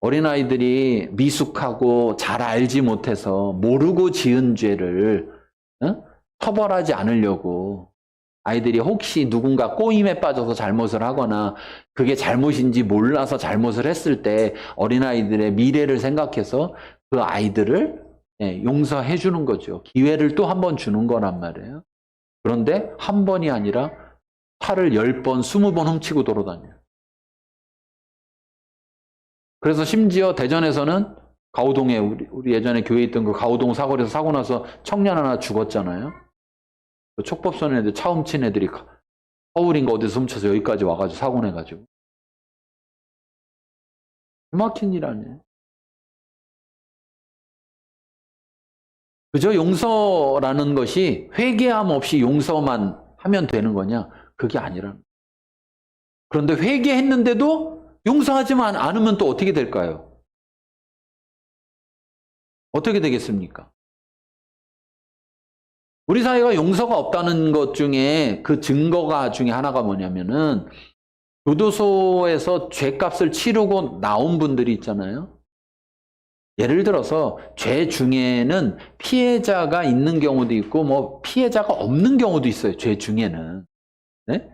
어린아이들이 미숙하고 잘 알지 못해서 모르고 지은 죄를 처벌하지 않으려고 아이들이 혹시 누군가 꼬임에 빠져서 잘못을 하거나 그게 잘못인지 몰라서 잘못을 했을 때 어린아이들의 미래를 생각해서 그 아이들을 용서해 주는 거죠. 기회를 또 한 번 주는 거란 말이에요. 그런데 한 번이 아니라 차를 10번, 20번 훔치고 돌아다녀요. 그래서 심지어 대전에서는 가오동에 우리 예전에 교회에 있던 그 가오동 사거리에서 사고 나서 청년 하나 죽었잖아요. 그 촉법소년 애들 차 훔친 애들이 서울인가 어디서 훔쳐서 여기까지 와가지고 사고 내가지고. 막힌 일 아니에요. 그저 용서라는 것이 회개함 없이 용서만 하면 되는 거냐? 그게 아니라는 거예요. 그런데 회개했는데도 용서하지만 않으면 또 어떻게 될까요? 어떻게 되겠습니까? 우리 사회가 용서가 없다는 것 중에 그 증거가 중에 하나가 뭐냐면은 교도소에서 죄값을 치르고 나온 분들이 있잖아요. 예를 들어서 죄 중에는 피해자가 있는 경우도 있고 뭐 피해자가 없는 경우도 있어요. 죄 중에는. 네?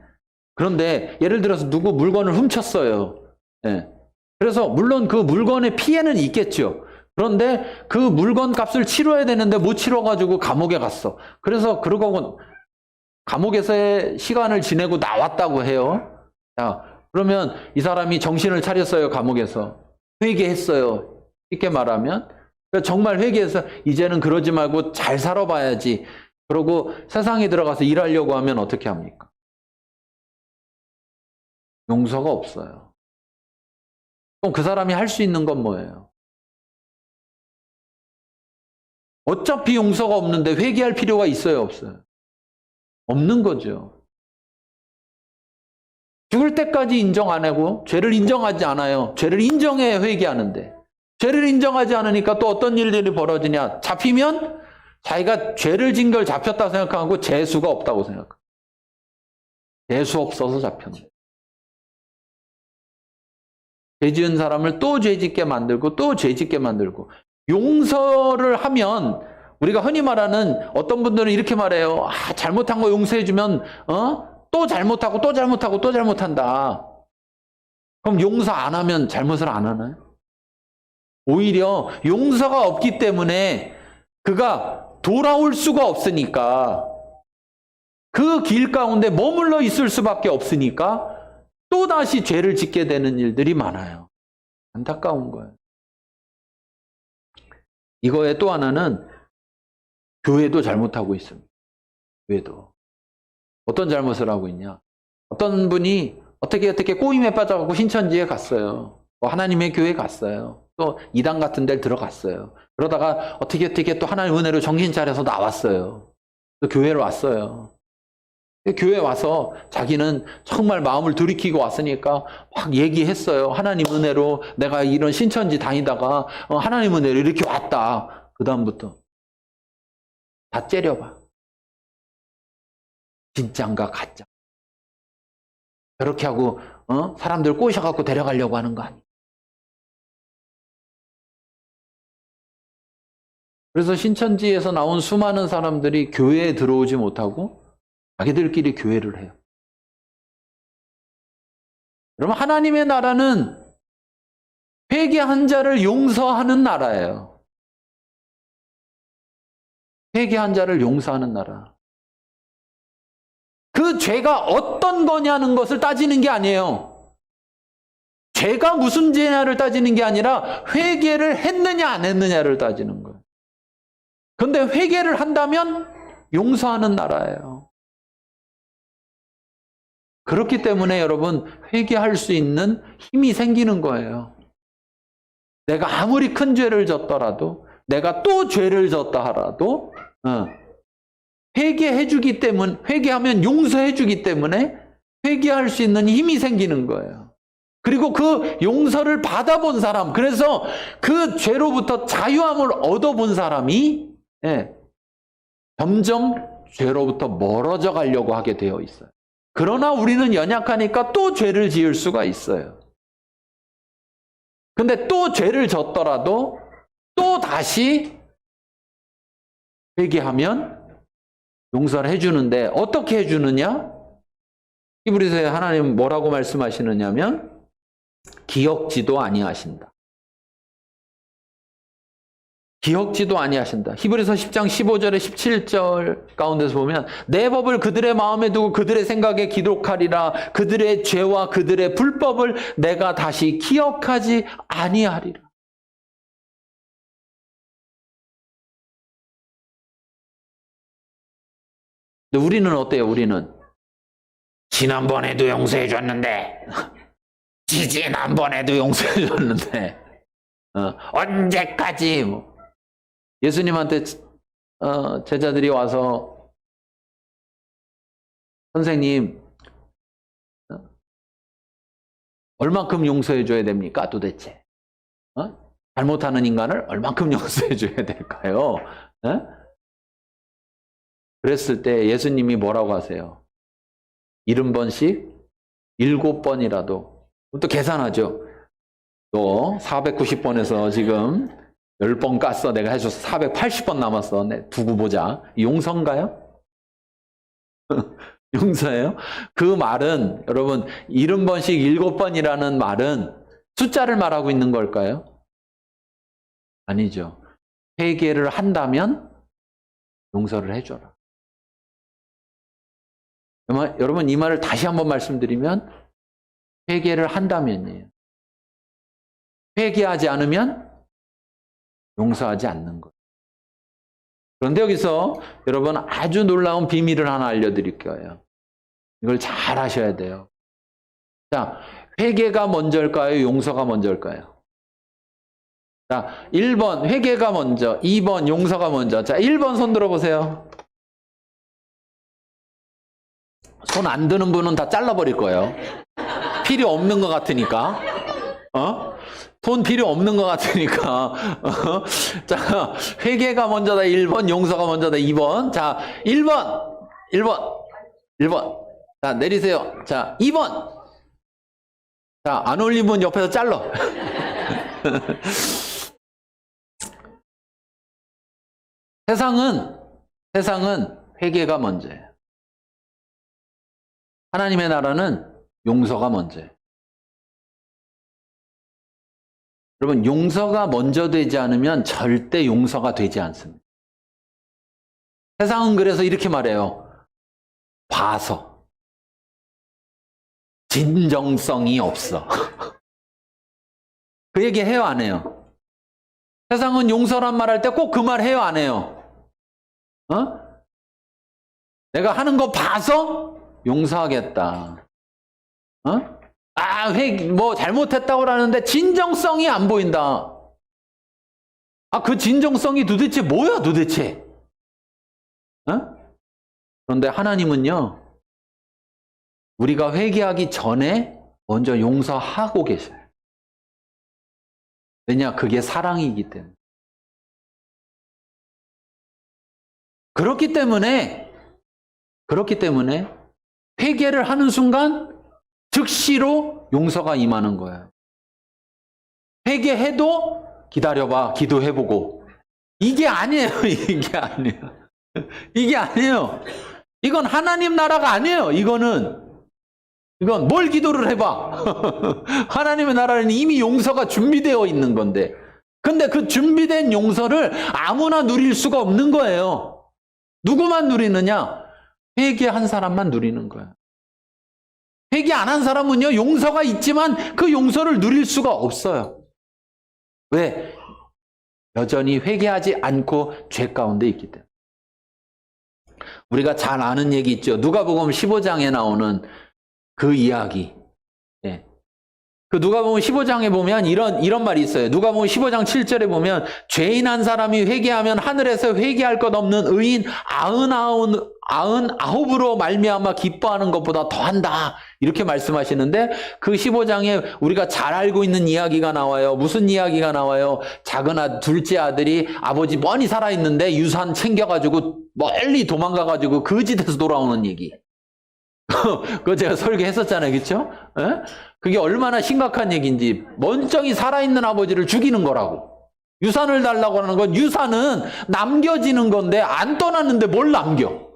그런데 예를 들어서 누구 물건을 훔쳤어요. 네. 그래서 물론 그 물건의 피해는 있겠죠. 그런데 그 물건 값을 치러야 되는데 못 치러가지고 감옥에 갔어. 그래서 그러고 감옥에서의 시간을 지내고 나왔다고 해요. 자, 그러면 이 사람이 정신을 차렸어요. 감옥에서. 회개했어요. 쉽게 말하면. 정말 회개해서 이제는 그러지 말고 잘 살아봐야지. 그러고 세상에 들어가서 일하려고 하면 어떻게 합니까? 용서가 없어요. 그럼 그 사람이 할 수 있는 건 뭐예요? 어차피 용서가 없는데 회개할 필요가 있어요, 없어요? 없는 거죠. 죽을 때까지 인정 안 하고 죄를 인정하지 않아요. 죄를 인정해야 회개하는데 죄를 인정하지 않으니까 또 어떤 일들이 벌어지냐? 잡히면 자기가 죄를 진 걸 잡혔다고 생각하고 재수가 없다고 생각해요. 재수 없어서 잡혔네. 죄 지은 사람을 또 죄 짓게 만들고 또 죄 짓게 만들고. 용서를 하면 우리가 흔히 말하는 어떤 분들은 이렇게 말해요. 잘못한 거 용서해주면 또 잘못하고 또 잘못하고 또 잘못한다. 그럼 용서 안 하면 잘못을 안 하나요? 오히려 용서가 없기 때문에 그가 돌아올 수가 없으니까 그 길 가운데 머물러 있을 수밖에 없으니까 또다시 죄를 짓게 되는 일들이 많아요. 안타까운 거예요. 이거에 또 하나는 교회도 잘못하고 있습니다. 교회도. 어떤 잘못을 하고 있냐. 어떤 분이 어떻게 꼬임에 빠져갖고 신천지에 갔어요. 하나님의 교회에 갔어요. 또 이단 같은 데를 들어갔어요. 그러다가 어떻게 또 하나님 은혜로 정신 차려서 나왔어요. 또 교회로 왔어요. 교회에 와서 자기는 정말 마음을 돌이키고 왔으니까 막 얘기했어요. 하나님 은혜로 내가 이런 신천지 다니다가 하나님 은혜로 이렇게 왔다. 그 다음부터 다 째려봐. 진짠가 가짜. 그렇게 하고 사람들 꼬셔갖고 데려가려고 하는 거 아니에요. 그래서 신천지에서 나온 수많은 사람들이 교회에 들어오지 못하고 자기들끼리 교회를 해요. 그러면 하나님의 나라는 회개한 자를 용서하는 나라예요. 회개한 자를 용서하는 나라. 그 죄가 어떤 거냐는 것을 따지는 게 아니에요. 죄가 무슨 죄냐를 따지는 게 아니라 회개를 했느냐 안 했느냐를 따지는 거예요. 그런데 회개를 한다면 용서하는 나라예요. 그렇기 때문에 여러분 회개할 수 있는 힘이 생기는 거예요. 내가 아무리 큰 죄를 졌더라도 내가 또 죄를 졌다 하라도 회개해 주기 때문에 회개하면 용서해 주기 때문에 회개할 수 있는 힘이 생기는 거예요. 그리고 그 용서를 받아본 사람, 그래서 그 죄로부터 자유함을 얻어본 사람이 점점 죄로부터 멀어져 가려고 하게 되어 있어요. 그러나 우리는 연약하니까 또 죄를 지을 수가 있어요. 근데 또 죄를 졌더라도 또 다시 회개하면 용서를 해주는데 어떻게 해주느냐? 히브리서에 하나님 뭐라고 말씀하시느냐면 기억지도 아니하신다. 기억지도 아니하신다. 히브리서 10장 15절에 17절 가운데서 보면 내 법을 그들의 마음에 두고 그들의 생각에 기록하리라. 그들의 죄와 그들의 불법을 내가 다시 기억하지 아니하리라. 근데 우리는 어때요? 우리는 지난번에도 용서해 줬는데 지난번에도 용서해 줬는데 언제까지 뭐. 예수님한테 제자들이 와서 선생님 얼만큼 용서해 줘야 됩니까 도대체? 잘못하는 인간을 얼만큼 용서해 줘야 될까요? 그랬을 때 예수님이 뭐라고 하세요? 70번씩 7번이라도 또 계산하죠. 또 490번에서 지금 10번 깠어. 내가 해줘서 480번 남았어. 두고 보자. 용서인가요? 용서예요? 그 말은 여러분 70번씩 7번이라는 말은 숫자를 말하고 있는 걸까요? 아니죠. 회개를 한다면 용서를 해줘라. 여러분 이 말을 다시 한번 말씀드리면 회개를 한다면이에요. 회개하지 않으면 용서하지 않는 거예요. 그런데 여기서 여러분 아주 놀라운 비밀을 하나 알려드릴 거예요. 이걸 잘 하셔야 돼요. 자, 회개가 먼저일까요? 용서가 먼저일까요? 자, 1번 회개가 먼저, 2번 용서가 먼저. 자, 1번 손 들어보세요. 손 안 드는 분은 다 잘라버릴 거예요. 필요 없는 것 같으니까. 돈 필요 없는 것 같으니까. 자, 회개가 먼저다 1번, 용서가 먼저다 2번. 자, 1번. 자, 내리세요. 자, 2번. 자, 안 올린 분 옆에서 잘라. 세상은 회개가 먼저예요. 하나님의 나라는 용서가 먼저예요. 여러분, 용서가 먼저 되지 않으면 절대 용서가 되지 않습니다. 세상은 그래서 이렇게 말해요. 봐서. 진정성이 없어. 그 얘기 해요, 안 해요? 세상은 용서란 말 할 때 꼭 그 말 해요, 안 해요? 내가 하는 거 봐서 용서하겠다. 뭐 잘못했다고 하는데 진정성이 안 보인다. 그 진정성이 도대체 뭐야 도대체? 그런데 하나님은요, 우리가 회개하기 전에 먼저 용서하고 계셔요. 왜냐? 그게 사랑이기 때문에. 그렇기 때문에 회개를 하는 순간 즉시로 용서가 임하는 거예요. 회개해도 기다려봐, 기도해보고. 이게 아니에요. 이게 아니에요. 이건 하나님 나라가 아니에요. 이건 뭘 기도를 해봐. 하나님의 나라는 이미 용서가 준비되어 있는 건데. 근데 그 준비된 용서를 아무나 누릴 수가 없는 거예요. 누구만 누리느냐? 회개한 사람만 누리는 거예요. 회개 안 한 사람은요, 용서가 있지만 그 용서를 누릴 수가 없어요. 왜? 여전히 회개하지 않고 죄 가운데 있기 때문에. 우리가 잘 아는 얘기 있죠. 누가복음 15장에 나오는 그 이야기. 그 누가복음 15장에 보면 이런 말이 있어요. 누가복음 15장 7절에 보면 죄인 한 사람이 회개하면 하늘에서 회개할 것 없는 의인 99으로 말미암아 기뻐하는 것보다 더한다. 이렇게 말씀하시는데 그 15장에 우리가 잘 알고 있는 이야기가 나와요. 무슨 이야기가 나와요? 둘째 아들이 아버지 뻔히 살아있는데 유산 챙겨가지고 멀리 도망가가지고 거짓에서 돌아오는 얘기. 그거 제가 설계했었잖아요. 그렇죠? 그게 얼마나 심각한 얘기인지. 멀쩡히 살아있는 아버지를 죽이는 거라고. 유산을 달라고 하는 건, 유산은 남겨지는 건데 안 떠났는데 뭘 남겨.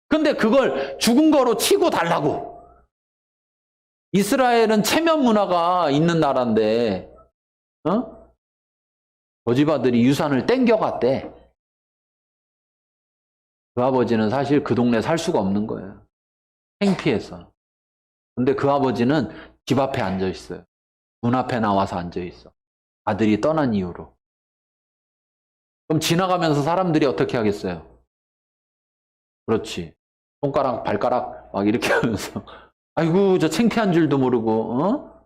근데 그걸 죽은 거로 치고 달라고. 이스라엘은 체면 문화가 있는 나라인데 거집 아들이 유산을 땡겨갔대. 그 아버지는 사실 그 동네 살 수가 없는 거예요. 창피해서. 근데 그 아버지는 집 앞에 앉아 있어요. 문 앞에 나와서 앉아 있어. 아들이 떠난 이유로. 그럼 지나가면서 사람들이 어떻게 하겠어요? 그렇지. 손가락, 발가락 막 이렇게 하면서 아이고 저 창피한 줄도 모르고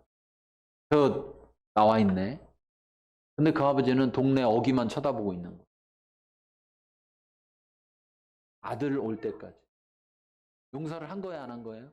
저 나와 있네. 근데 그 아버지는 동네 어귀만 쳐다보고 있는 거예요. 아들 올 때까지. 용서를 한 거예요, 안 한 거예요?